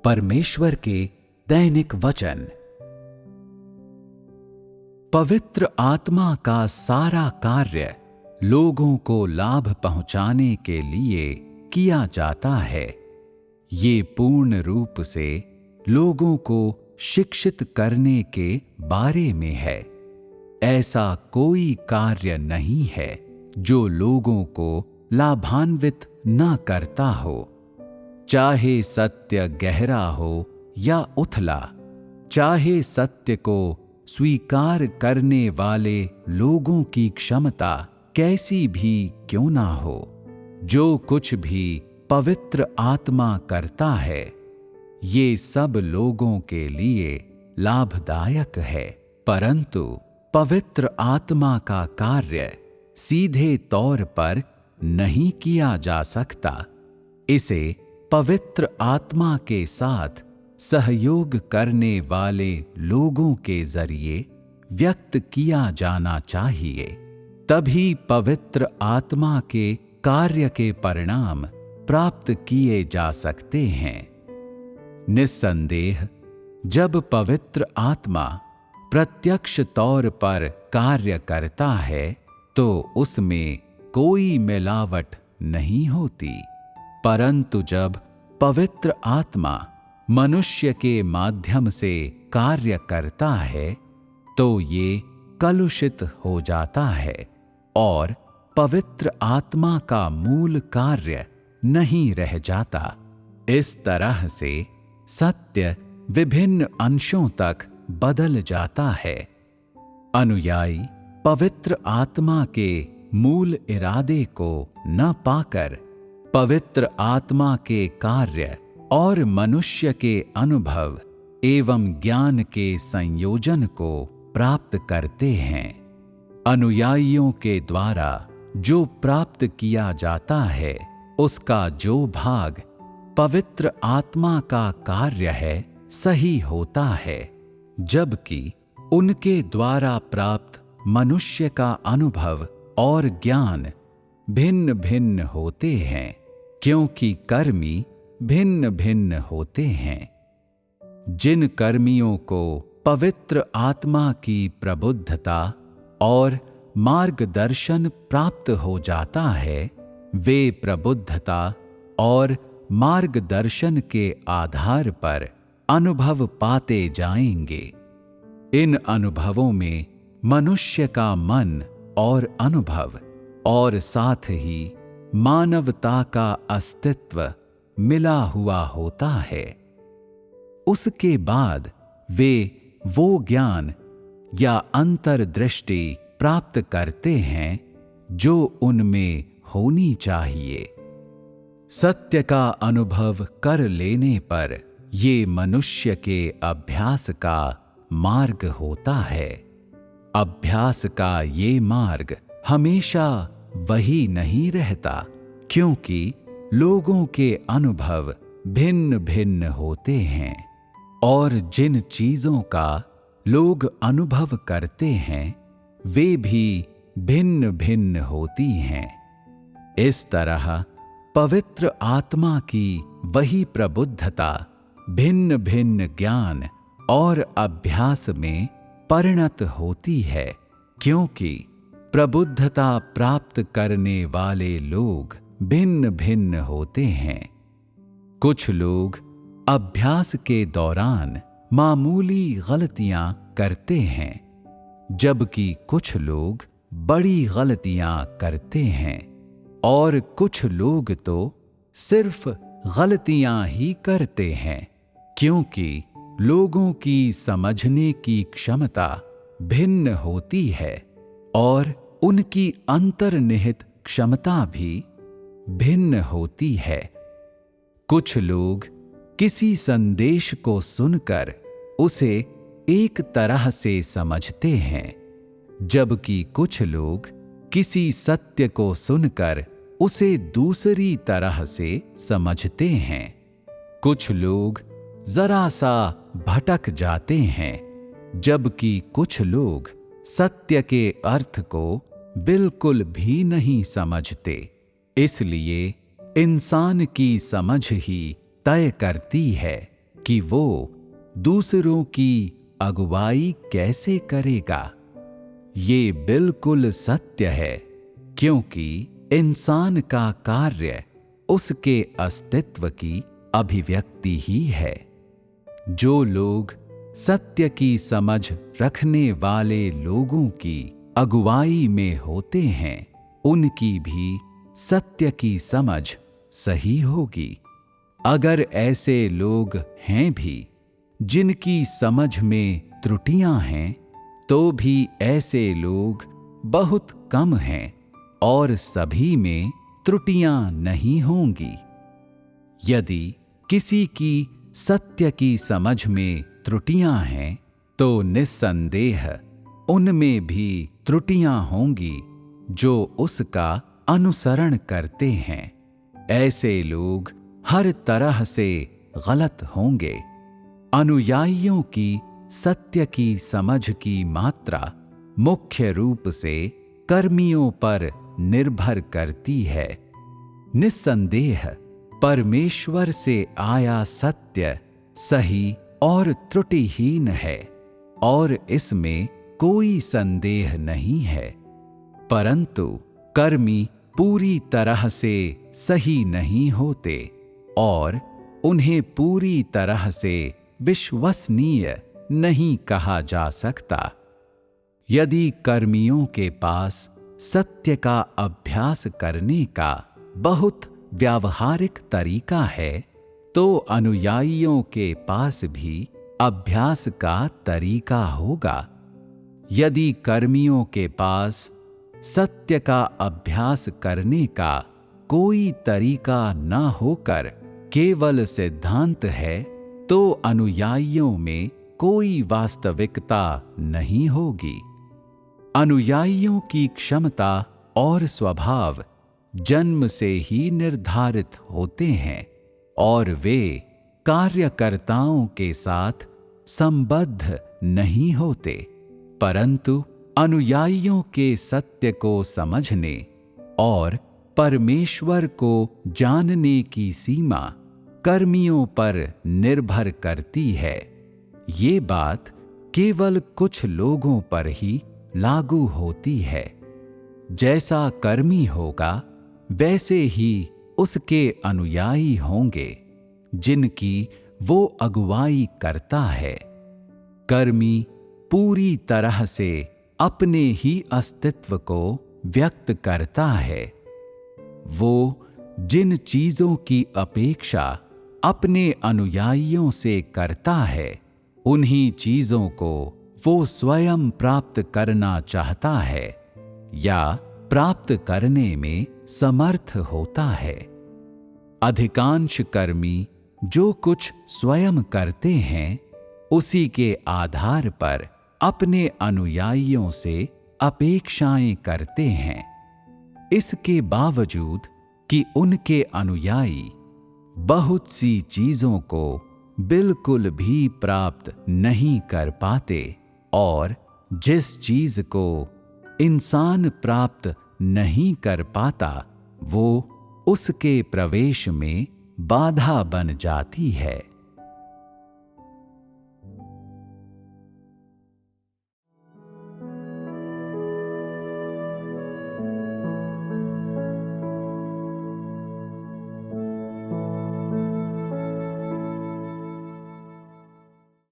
परमेश्वर के दैनिक वचन। पवित्र आत्मा का सारा कार्य लोगों को लाभ पहुंचाने के लिए किया जाता है। ये पूर्ण रूप से लोगों को शिक्षित करने के बारे में है। ऐसा कोई कार्य नहीं है जो लोगों को लाभान्वित न करता हो, चाहे सत्य गहरा हो या उथला, चाहे सत्य को स्वीकार करने वाले लोगों की क्षमता कैसी भी क्यों ना हो। जो कुछ भी पवित्र आत्मा करता है, ये सब लोगों के लिए लाभदायक है, परंतु पवित्र आत्मा का कार्य सीधे तौर पर नहीं किया जा सकता। इसे पवित्र आत्मा के साथ सहयोग करने वाले लोगों के जरिए व्यक्त किया जाना चाहिए, तभी पवित्र आत्मा के कार्य के परिणाम प्राप्त किए जा सकते हैं। निस्संदेह जब पवित्र आत्मा प्रत्यक्ष तौर पर कार्य करता है तो उसमें कोई मिलावट नहीं होती, परंतु जब पवित्र आत्मा मनुष्य के माध्यम से कार्य करता है तो ये कलुषित हो जाता है और पवित्र आत्मा का मूल कार्य नहीं रह जाता। इस तरह से सत्य विभिन्न अंशों तक बदल जाता है। अनुयायी पवित्र आत्मा के मूल इरादे को न पाकर पवित्र आत्मा के कार्य और मनुष्य के अनुभव एवं ज्ञान के संयोजन को प्राप्त करते हैं। अनुयायियों के द्वारा जो प्राप्त किया जाता है, उसका जो भाग पवित्र आत्मा का कार्य है सही होता है, जबकि उनके द्वारा प्राप्त मनुष्य का अनुभव और ज्ञान भिन्न भिन्न होते हैं, क्योंकि कर्मी भिन्न भिन्न होते हैं। जिन कर्मियों को पवित्र आत्मा की प्रबुद्धता और मार्गदर्शन प्राप्त हो जाता है, वे प्रबुद्धता और मार्गदर्शन के आधार पर अनुभव पाते जाएंगे। इन अनुभवों में मनुष्य का मन और अनुभव और साथ ही मानवता का अस्तित्व मिला हुआ होता है। उसके बाद वे वो ज्ञान या अंतर्दृष्टि प्राप्त करते हैं जो उनमें होनी चाहिए। सत्य का अनुभव कर लेने पर ये मनुष्य के अभ्यास का मार्ग होता है। अभ्यास का ये मार्ग हमेशा वही नहीं रहता, क्योंकि लोगों के अनुभव भिन्न भिन्न होते हैं और जिन चीजों का लोग अनुभव करते हैं वे भी भिन्न भिन्न होती हैं। इस तरह पवित्र आत्मा की वही प्रबुद्धता भिन्न भिन्न ज्ञान और अभ्यास में परिणत होती है, क्योंकि प्रबुद्धता प्राप्त करने वाले लोग भिन्न भिन्न होते हैं। कुछ लोग अभ्यास के दौरान मामूली गलतियां करते हैं, जबकि कुछ लोग बड़ी गलतियां करते हैं और कुछ लोग तो सिर्फ गलतियां ही करते हैं, क्योंकि लोगों की समझने की क्षमता भिन्न होती है और उनकी अंतर्निहित क्षमता भी भिन्न होती है। कुछ लोग किसी संदेश को सुनकर उसे एक तरह से समझते हैं, जबकि कुछ लोग किसी सत्य को सुनकर उसे दूसरी तरह से समझते हैं। कुछ लोग जरा सा भटक जाते हैं, जबकि कुछ लोग सत्य के अर्थ को बिल्कुल भी नहीं समझते। इसलिए इंसान की समझ ही तय करती है कि वो दूसरों की अगुवाई कैसे करेगा। ये बिल्कुल सत्य है, क्योंकि इंसान का कार्य उसके अस्तित्व की अभिव्यक्ति ही है। जो लोग सत्य की समझ रखने वाले लोगों की अगुवाई में होते हैं, उनकी भी सत्य की समझ सही होगी। अगर ऐसे लोग हैं भी जिनकी समझ में त्रुटियां हैं, तो भी ऐसे लोग बहुत कम हैं और सभी में त्रुटियां नहीं होंगी। यदि किसी की सत्य की समझ में त्रुटियां हैं, तो निस्संदेह उनमें भी त्रुटियां होंगी जो उसका अनुसरण करते हैं। ऐसे लोग हर तरह से गलत होंगे। अनुयायियों की सत्य की समझ की मात्रा मुख्य रूप से कर्मियों पर निर्भर करती है। निस्संदेह परमेश्वर से आया सत्य सही और त्रुटिहीन है और इसमें कोई संदेह नहीं है, परंतु कर्मी पूरी तरह से सही नहीं होते और उन्हें पूरी तरह से विश्वसनीय नहीं कहा जा सकता। यदि कर्मियों के पास सत्य का अभ्यास करने का बहुत व्यावहारिक तरीका है, तो अनुयायियों के पास भी अभ्यास का तरीका होगा। यदि कर्मियों के पास सत्य का अभ्यास करने का कोई तरीका न होकर केवल सिद्धांत है, तो अनुयायियों में कोई वास्तविकता नहीं होगी। अनुयायियों की क्षमता और स्वभाव जन्म से ही निर्धारित होते हैं और वे कार्यकर्ताओं के साथ संबद्ध नहीं होते, परंतु अनुयायियों के सत्य को समझने और परमेश्वर को जानने की सीमा कर्मियों पर निर्भर करती है। ये बात केवल कुछ लोगों पर ही लागू होती है। जैसा कर्मी होगा, वैसे ही उसके अनुयायी होंगे जिनकी वो अगुवाई करता है। कर्मी पूरी तरह से अपने ही अस्तित्व को व्यक्त करता है। वो जिन चीजों की अपेक्षा अपने अनुयायियों से करता है, उन्हीं चीजों को वो स्वयं प्राप्त करना चाहता है या प्राप्त करने में समर्थ होता है। अधिकांश कर्मी जो कुछ स्वयं करते हैं, उसी के आधार पर अपने अनुयायियों से अपेक्षाएं करते हैं। इसके बावजूद कि उनके अनुयायी बहुत सी चीजों को बिल्कुल भी प्राप्त नहीं कर पाते और जिस चीज को इंसान प्राप्त नहीं कर पाता, वो उसके प्रवेश में बाधा बन जाती है।